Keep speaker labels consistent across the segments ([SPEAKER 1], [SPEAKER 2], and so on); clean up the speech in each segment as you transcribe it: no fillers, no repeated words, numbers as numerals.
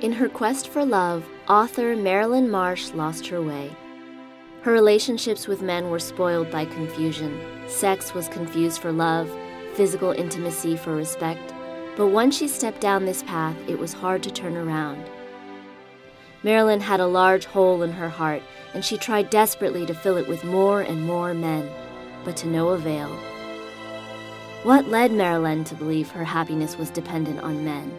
[SPEAKER 1] In her quest for love, author Marilyn Marsh lost her way. Her relationships with men were spoiled by confusion. Sex was confused for love, physical intimacy for respect. But once she stepped down this path, it was hard to turn around. Marilyn had a large hole in her heart, and she tried desperately to fill it with more and more men, but to no avail. What led Marilyn to believe her happiness was dependent on men?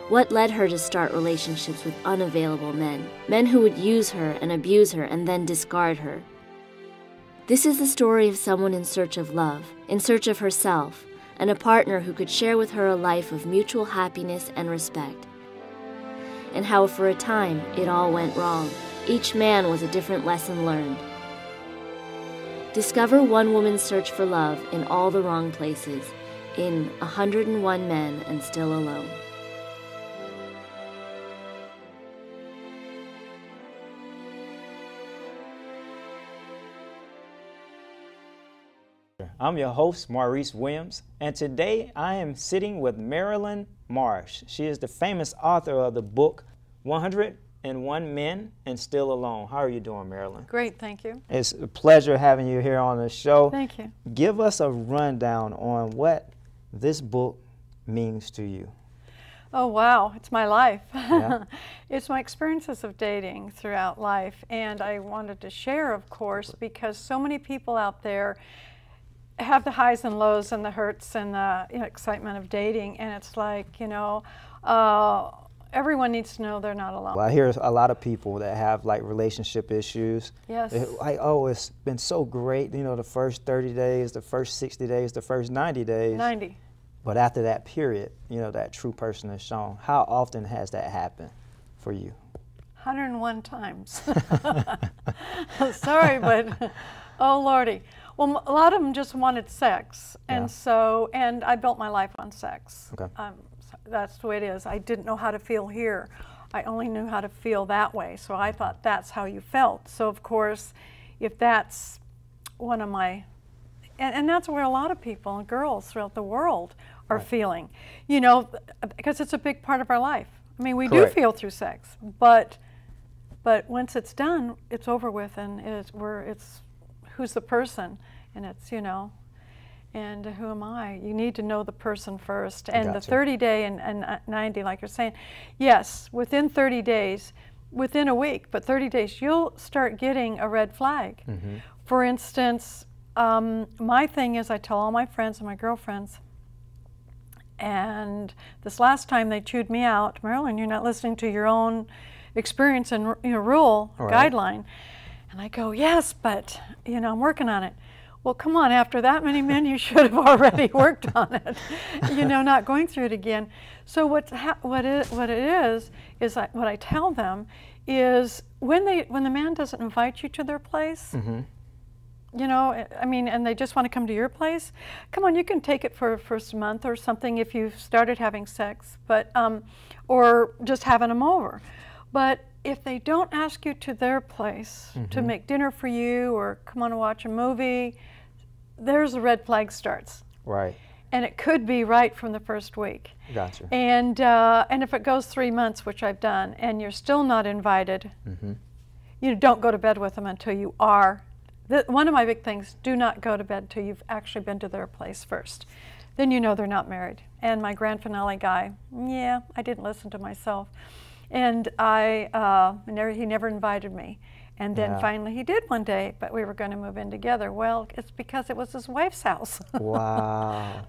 [SPEAKER 1] What led her to start relationships with unavailable men? Men who would use her and abuse her and then discard her. This is the story of someone in search of love, in search of herself, and a partner who could share with her a life of mutual happiness and respect. And how for a time it all went wrong. Each man was a different lesson learned. Discover one woman's search for love in all the wrong places, in 101 Men and Still Alone.
[SPEAKER 2] I'm your host, Maurice Williams, and today I am sitting with Marilyn Marsh. She is the famous author of the book 101 Men and Still Alone. How are you doing, Marilyn?
[SPEAKER 3] Great, thank you.
[SPEAKER 2] It's a pleasure having you here on the show.
[SPEAKER 3] Thank you.
[SPEAKER 2] Give us a rundown on what this book means to you.
[SPEAKER 3] Oh, wow, it's my life.
[SPEAKER 2] Yeah.
[SPEAKER 3] It's my experiences of dating throughout life, and I wanted to share, of course, because so many people out there have the highs and lows and the hurts and the excitement of dating, and it's like, everyone needs to know they're not alone.
[SPEAKER 2] Well, I hear a lot of people that have like relationship issues.
[SPEAKER 3] Yes.
[SPEAKER 2] Like, oh, it's been so great, the first 30 days, the first 60 days, the first 90 days.
[SPEAKER 3] 90.
[SPEAKER 2] But after that period, that true person is shown. How often has that happened for you?
[SPEAKER 3] 101 times. Sorry, but oh Lordy. Well, a lot of them just wanted sex, and and I built my life on sex.
[SPEAKER 2] Okay.
[SPEAKER 3] That's the way it is. I didn't know how to feel here. I only knew how to feel that way, so I thought that's how you felt. So of course, if that's one of my, and that's where a lot of people and girls throughout the world are feeling, because it's a big part of our life. I mean, we do feel through sex, but once it's done, it's over with, and it's who's the person, and it's, and who am I? You need to know the person first. And the 30-day and 90, like you're saying, yes, within 30 days, within a week, but 30 days, you'll start getting a red flag. Mm-hmm. For instance, my thing is I tell all my friends and my girlfriends, and this last time they chewed me out, Marilyn, you're not listening to your own experience and rule, guideline. And I go, yes, but, I'm working on it. Well, come on, after that many men, you should have already worked on it, not going through it again. So what it is what I tell them is when the man doesn't invite you to their place,
[SPEAKER 2] mm-hmm.
[SPEAKER 3] And they just want to come to your place, come on, you can take it for a first month or something if you've started having sex, but, or just having them over. But if they don't ask you to their place
[SPEAKER 2] mm-hmm.
[SPEAKER 3] to make dinner for you or come on and watch a movie, there's a red flag starts.
[SPEAKER 2] Right.
[SPEAKER 3] And it could be right from the first week.
[SPEAKER 2] Gotcha.
[SPEAKER 3] And if it goes 3 months, which I've done, and you're still not invited,
[SPEAKER 2] mm-hmm.
[SPEAKER 3] Don't go to bed with them until you are. One of my big things, do not go to bed until you've actually been to their place first. Then they're not married. And my grand finale guy, I didn't listen to myself. And he never invited me. And then finally he did one day, but we were going to move in together. Well, it's because it was his wife's house.
[SPEAKER 2] Wow.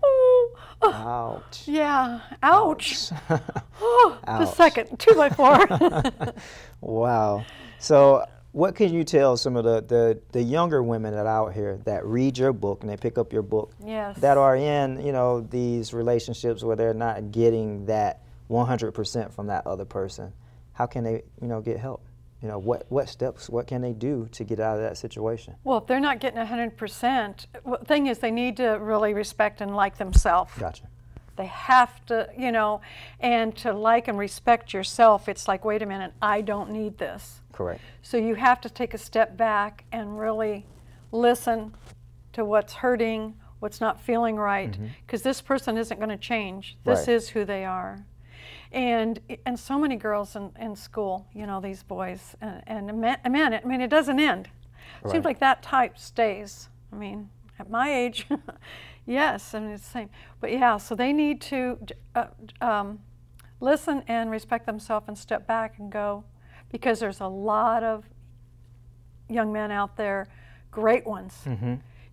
[SPEAKER 2] Ouch.
[SPEAKER 3] Yeah, ouch.
[SPEAKER 2] Ouch.
[SPEAKER 3] Just a second, 2x4.
[SPEAKER 2] Wow. So what can you tell some of the younger women that are out here that read your book and they pick up your book, that are in, these relationships where they're not getting that 100% from that other person? How can they, get help? What steps, what can they do to get out of that situation?
[SPEAKER 3] Well, if they're not getting 100%, the thing is they need to really respect and like themselves.
[SPEAKER 2] Gotcha.
[SPEAKER 3] They have to, and to like and respect yourself, it's like, wait a minute, I don't need this.
[SPEAKER 2] Correct.
[SPEAKER 3] So you have to take a step back and really listen to what's hurting, what's not feeling right, because this person isn't going to change. This is who they are. And so many girls in school, you know, these boys, and men, I mean, it doesn't end. It seems like that type stays. I mean, at my age, yes, I mean, it's the same. But yeah, so they need to listen and respect themselves and step back and go, because there's a lot of young men out there, great ones.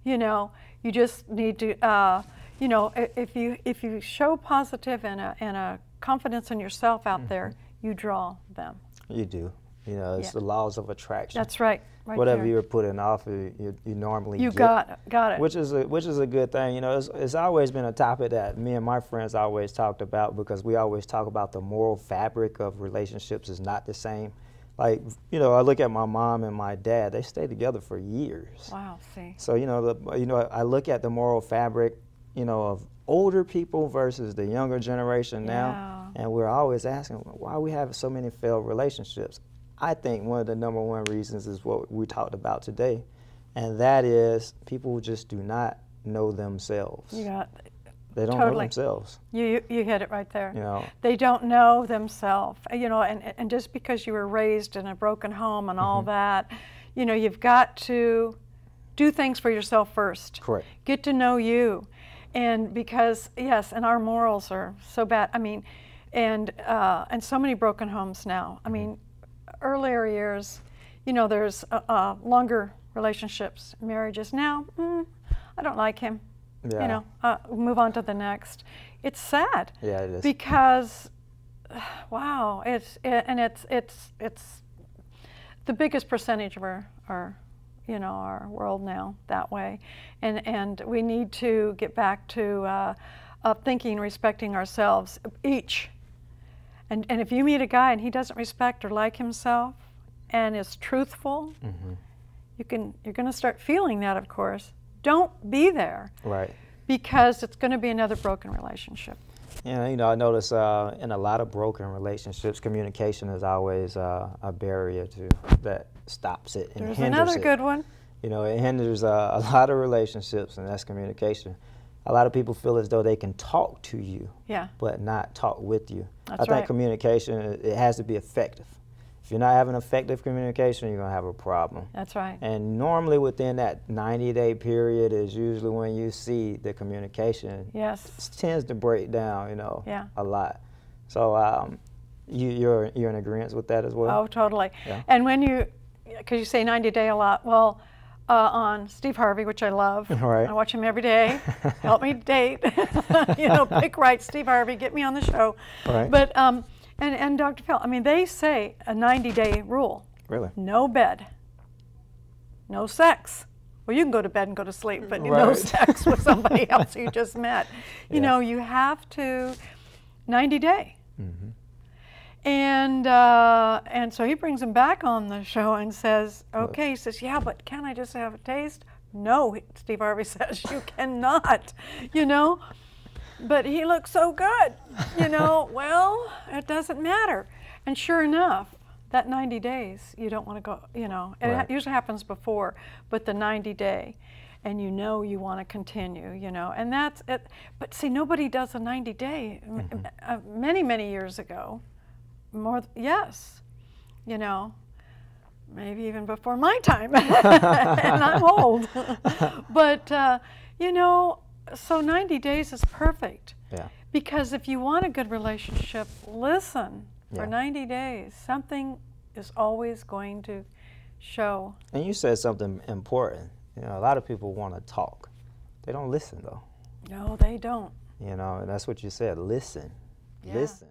[SPEAKER 3] You know, you just need to, you know, if you show positive and a confidence in yourself out there, you draw them. You
[SPEAKER 2] do. You know, it's the laws of attraction.
[SPEAKER 3] That's right.
[SPEAKER 2] Whatever
[SPEAKER 3] there.
[SPEAKER 2] you're putting off, you normally
[SPEAKER 3] you
[SPEAKER 2] get.
[SPEAKER 3] Got it.
[SPEAKER 2] Which is a good thing. You know, it's always been a topic that me and my friends always talked about, because we always talk about the moral fabric of relationships is not the same. Like, you know, I look at my mom and my dad; they stayed together for years.
[SPEAKER 3] Wow. See.
[SPEAKER 2] So you know, I look at the moral fabric, you know, of older people versus the younger generation now, and we're always asking why we have so many failed relationships. I think one of the #1 reasons is what we talked about today, and that is people just do not know themselves. They don't know themselves.
[SPEAKER 3] You hit it right there.
[SPEAKER 2] You know,
[SPEAKER 3] they don't know themselves. You know, and just because you were raised in a broken home and all that, you know, you've got to do things for yourself first.
[SPEAKER 2] Correct.
[SPEAKER 3] Get to know you, and because yes, and our morals are so bad. I mean, and so many broken homes now. I mean. Earlier years, you know, there's longer relationships, marriages. Now, I don't like him.
[SPEAKER 2] Yeah.
[SPEAKER 3] You know, move on to the next. It's sad.
[SPEAKER 2] Yeah, it is.
[SPEAKER 3] Because, wow, it's the biggest percentage of our you know, our world now that way, and we need to get back to thinking, respecting ourselves each. And if you meet a guy and he doesn't respect or like himself and is truthful, you're going to start feeling that, of course. Don't be there.
[SPEAKER 2] Right.
[SPEAKER 3] Because it's going to be another broken relationship.
[SPEAKER 2] Yeah, you know, I notice in a lot of broken relationships, communication is always a barrier that stops it and
[SPEAKER 3] There's
[SPEAKER 2] hinders
[SPEAKER 3] another good one.
[SPEAKER 2] You know, it hinders a lot of relationships, and that's communication. A lot of people feel as though they can talk to you, but not talk with you. I think communication, it has to be effective. If you're not having effective communication, you're going to have a problem.
[SPEAKER 3] That's right.
[SPEAKER 2] And normally within that 90-day period is usually when you see the communication tends to break down, you know, a lot. So you're in agreement with that as well?
[SPEAKER 3] Oh, totally.
[SPEAKER 2] Yeah.
[SPEAKER 3] And when because you say 90-day a lot, well, on Steve Harvey, which I love.
[SPEAKER 2] Right.
[SPEAKER 3] I watch him every day. Help me date. You know, pick right, Steve Harvey, get me on the show.
[SPEAKER 2] Right.
[SPEAKER 3] But and Dr. Phil, I mean, they say a 90-day rule.
[SPEAKER 2] Really?
[SPEAKER 3] No bed, no sex. Well, you can go to bed and go to sleep, but no sex with somebody else you just met. You know, you have to 90-day. And so he brings him back on the show and says, okay, he says, yeah, but can I just have a taste? No, Steve Harvey says, you cannot, you know. But he looks so good, you know. Well, it doesn't matter. And sure enough, that 90 days, you don't want to go, you know. It usually happens before, but the 90-day, and you know you want to continue, you know. And that's it. But see, nobody does a 90-day. Many, many years ago. You know, maybe even before my time, and I'm old. But, you know, so 90 days is perfect.
[SPEAKER 2] Yeah.
[SPEAKER 3] Because if you want a good relationship, listen for 90 days. Something is always going to show. And
[SPEAKER 2] you said something important. You know, a lot of people want to talk. They don't listen, though.
[SPEAKER 3] No, they don't.
[SPEAKER 2] You know, and that's what you said, listen. Listen.